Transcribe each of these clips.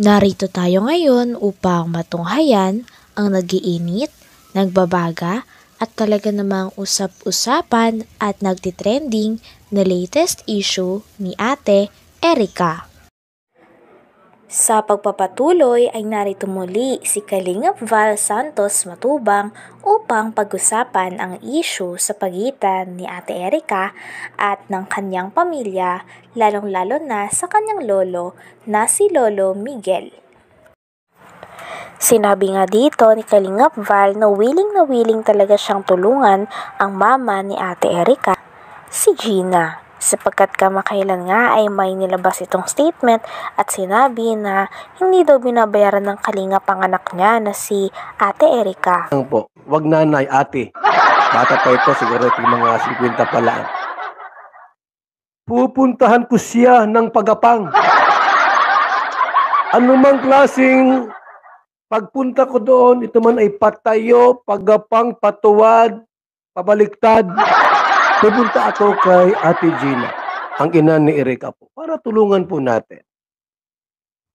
Narito tayo ngayon upang matunghayan ang nagiinit, nagbabaga at talaga namang usap-usapan at nagtitrending na latest issue ni Ate Erica. Sa pagpapatuloy ay narito muli si Kalingap Val Santos Matubang upang pag-usapan ang issue sa pagitan ni Ate Erica at ng kanyang pamilya, lalong-lalo na sa kanyang lolo na si Lolo Miguel. Sinabi nga dito ni Kalingap Val na willing talaga siyang tulungan ang mama ni Ate Erica, si Gina. Sapagkat kamakailan nga ay may nilabas itong statement at sinabi na hindi daw binabayaran ng Kalingap ang anak niya na si Ate Erica. Po, wag nanay, ate. Bata pa ito, siguro ito mga 50 pa lang. Pupuntahan ko siya ng pagapang. Anumang klaseng pagpunta ko doon, ito man ay patayo, pagapang, patuwad, pabaliktad. Pupunta ako kay Ate Gina, ang ina ni Erica po, para tulungan po natin.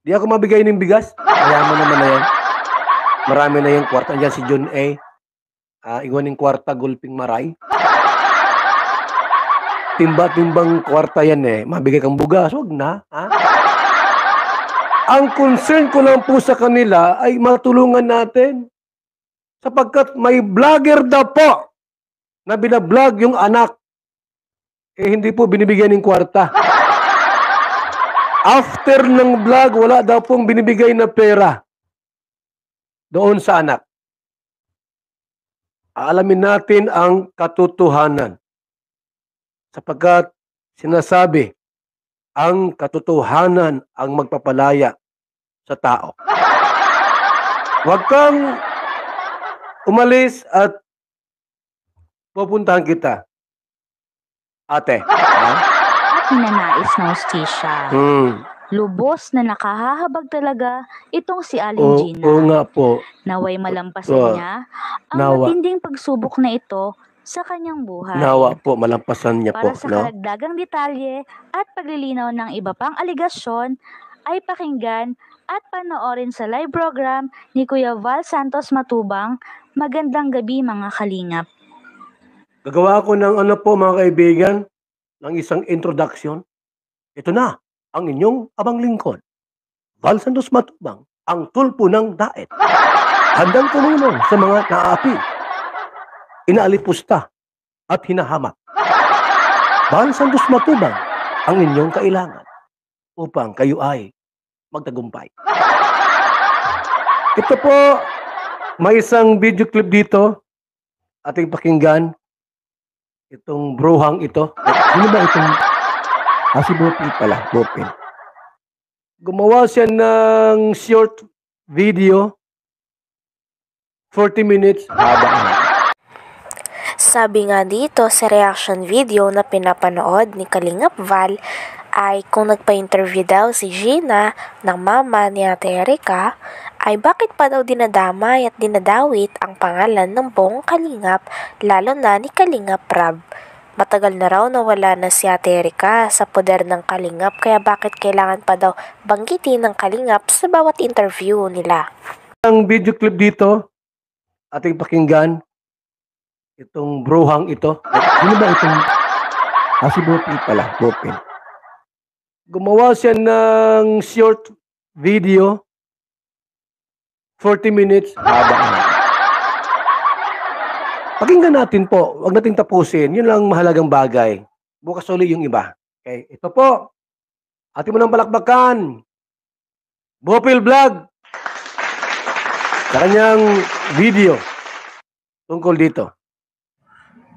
Di ako mabigay ng bigas, mayaman naman na yan. Marami na yung kwarta. Andiyan si John A. Iwan ng kwarta, gulping maray. Timba-timbang kwarta yan eh. Mabigay kang bugas, wag na. Ha? Ang concern ko lang po sa kanila ay matulungan natin. Sapagkat may vlogger daw po na binablog yung anak, hindi po binibigyan ng kwarta. After ng vlog, wala daw pong binibigay na pera doon sa anak. Alamin natin ang katotohanan. Sapagkat sinasabi, ang katotohanan ang magpapalaya sa tao. Huwag kang umalis at pupuntahan kita, ate. At ninanais na hustisya. Lubos na nakahahabag talaga itong si Aling Gina. Oo nga po. Naway malampasan niya ang matinding pagsubok na ito sa kanyang buhay. Nawa po, malampasan niya Para po. sa karagdagang detalye at paglilinaw ng iba pang aligasyon, ay pakinggan at panoorin sa live program ni Kuya Val Santos Matubang. Magandang gabi mga kalingap. Gagawa ko ng mga kaibigan, ng isang introduction. Ito na, ang inyong abang lingkod. Val Santos Matubang, ang tulpo ng daet. Handang tumulong sa mga naapi, inaalipusta at hinahamak. Val Santos Matubang, ang inyong kailangan upang kayo ay magtagumpay. Ito po, may isang video clip dito, ating pakinggan. Itong bruhang ito. Ano ba itong? Si Bopil pala. Bopil. Gumawa siya ng short video. 40 minutes. Sabi nga dito sa reaction video na pinapanood ni Kalingap Val ay kung nagpa-interview daw si Gina ng mama ni Ate Erica, ay bakit pa daw dinadamay at dinadawit ang pangalan ng buong Kalingap, lalo na ni Kalingap Rab. Matagal na raw nawala na si Ate Erica sa poder ng Kalingap, kaya bakit kailangan pa daw banggitin ng Kalingap sa bawat interview nila. Ang video clip dito, ating pakinggan. Itong bruhang ito. Ano ba itong? Si Bopil pala. Bopil. Gumawa siya ng short video. 40 minutes. Pakinggan natin po. Huwag natin tapusin. Yun lang mahalagang bagay. Bukas ulit yung iba. Okay. Ito po. Atin mo ng palakbakan. Bopil Vlog. Sa kanyang video. Tungkol dito.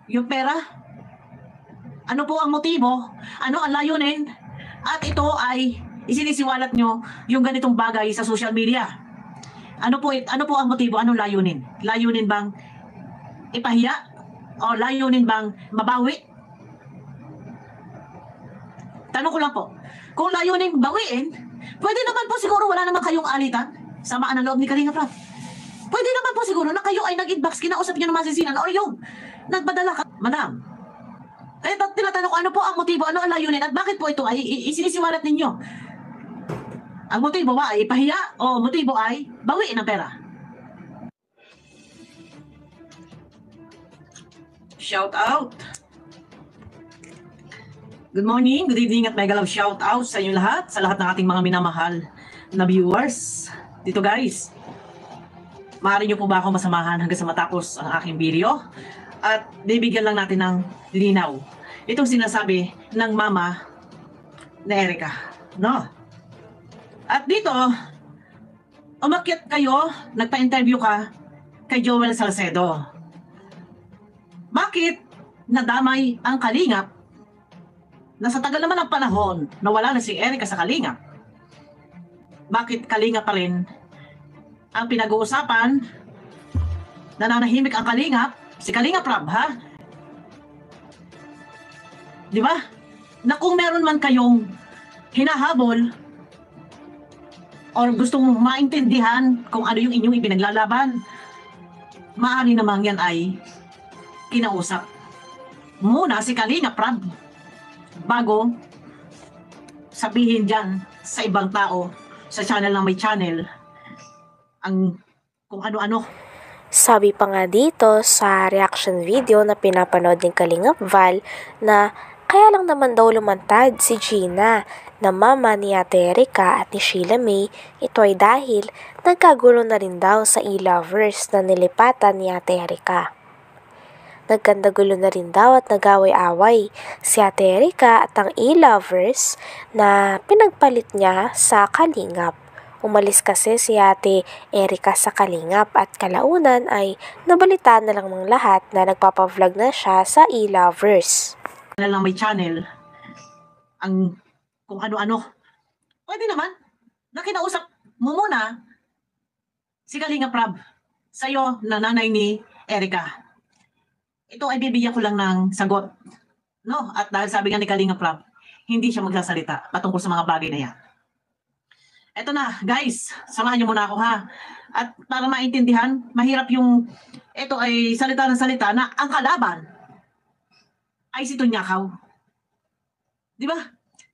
Yung pera? Ano po ang motibo? Ano ang layunin? At ito ay isinisiwalat nyo yung ganitong bagay sa social media. Ano po ang motibo? Anong layunin? Layunin bang ipahiya? O layunin bang mabawi? Tanong ko lang po. Kung layunin bawiin, pwede naman po siguro wala naman kayong alitan. Samaan ang loob ni Kalingap Rab. Pwede naman po siguro na kayo ay nag-inbox, kinausap nyo ng masisinan o yung nagpadala ka, madam. Kaya tinatanong ko, ano po ang motibo, ano ang layunin, at bakit po ito ay isinisiwalat ninyo? Ang motibo ba ay pahiya o motibo ay bawiin ang pera? Shout out. Good morning, good evening at mega love shout out sa inyo lahat, sa lahat ng ating mga minamahal na viewers. Dito guys, maaari niyo po ba ako masamahan hanggang sa matapos ang aking video? At bibigyan lang natin ng linaw itong sinasabi ng mama na Erica, no? At dito, umakyat kayo, nagpa-interview ka kay Joel Salcedo. Bakit nadamay ang Kalingap na sa tagal naman ng panahon na wala na si Erica sa Kalingap? Bakit Kalingap pa rin ang pinag-uusapan? Nananahimik ang Kalingap, si Kalingap Rab, ha? Di ba? Na kung meron man kayong hinahabol or gustong maintindihan kung ano yung inyong ipinaglalaban, maaari namang yan ay kinausap muna si Kalingap Rab bago sabihin dyan sa ibang tao sa channel ng may channel ang kung ano-ano. Sabi pa nga dito sa reaction video na pinapanood ng Kalingap Val na kaya lang naman daw lumantad si Gina na mama ni Ate Erica at ni Sheila May. Ito ay dahil nagkagulo na rin daw sa e-lovers na nilipatan ni Ate Erica. Nagkandagulo na rin daw at nag-away-away si Ate Erica at ang e-lovers na pinagpalit niya sa Kalingap. Umalis kasi si Ate Erica sa Kalingap at kalaunan ay nabalitaan na lang ng lahat na nagpapavlog na siya sa e-lovers. Na lang may channel ang kung ano-ano. Pwede naman na kinausap mo muna si Kalingap Rab sa'yo na nanay ni Erica. Ito ay bibigyan ko lang ng sagot. No? At dahil sabi nga ni Kalingap Rab, hindi siya magsasalita patungkol sa mga bagay na yan. Ito na, guys, samahan niyo muna ako ha. At para maintindihan, mahirap yung, ito ay salita ng salita na ang kalaban ay si Tunyakaw. Di ba?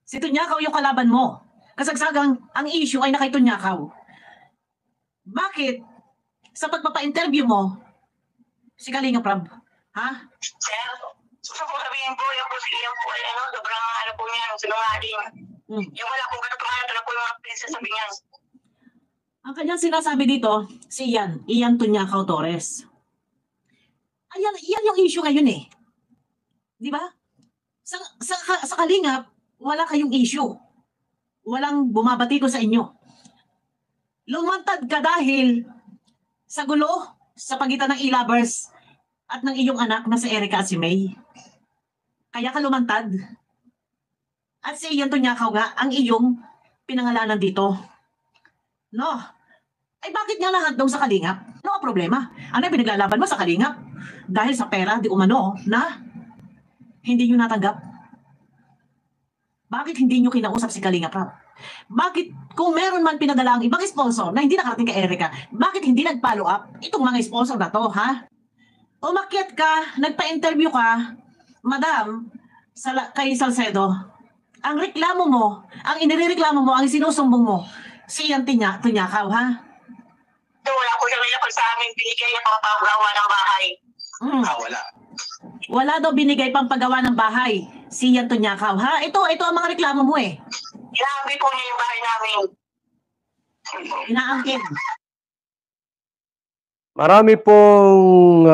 Si Tunyakaw yung kalaban mo. Kasagsagang ang issue ay na kay Tunyakaw. Bakit? Sa pagpapa-interview mo, si Kalingap Rab, ha? Sir, sasabihin po, yung po ay sobrang po niya, sinungaling. Yung wala pong katotohanan na po yung mga pinagsasabi niya. Ang kanyang sinasabi dito, si Ian Tunyakaw Torres. Ayan yung issue ngayon eh. Di ba? Sa Kalingap, wala kayong issue. Walang bumabati ko sa inyo. Lumantad ka dahil sa gulo sa pagitan ng e-lovers at ng iyong anak na si Erica at si May. Kaya ka lumantad. At si Ian Tunyakaw nga ang iyong pinangalanan dito. No? Ay bakit nga lahat daw sa Kalingap? Ano ang problema? Ano yung pinaglalaban mo sa Kalingap? Dahil sa pera, di umano, na hindi nyo natanggap? Bakit hindi nyo kinausap si Kalingap Rab? Bakit kung meron man pinadala ang ibang sponsor na hindi nakarating kay Erica, bakit hindi nag-follow up itong mga sponsor na to, ha? Umakyat ka, nagpa-interview ka, madam, kay Salcedo. Ang reklamo mo, ang inireklamo mo, ang sinusumbong mo, si Ian Tunyakaw, ha? Wala po siya ngayon sa amin binigay yung mga pagawa ng bahay. Wala. Wala daw binigay pang paggawa ng bahay, si Ian Tunyakaw, ha? Ito ang mga reklamo mo eh. Inaangkin po niya yung bahay namin. Inaangkin. Marami pong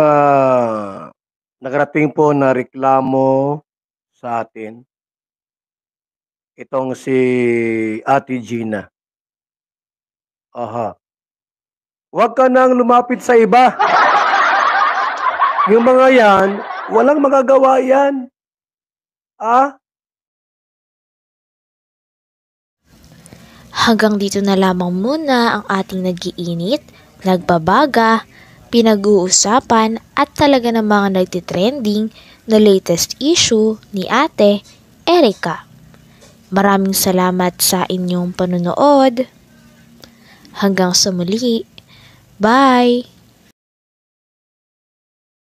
nakarating po na reklamo sa atin. Itong si Ate Gina. Aha. Huwag ka nang lumapit sa iba. Yung mga yan, walang magagawa yan. Hanggang dito na lamang muna ang ating nag-iinit, nagbabaga, pinag-uusapan at talaga ng mga nagtitrending na latest issue ni Ate Erica. Maraming salamat sa inyong panunood. Hanggang sa muli. Bye!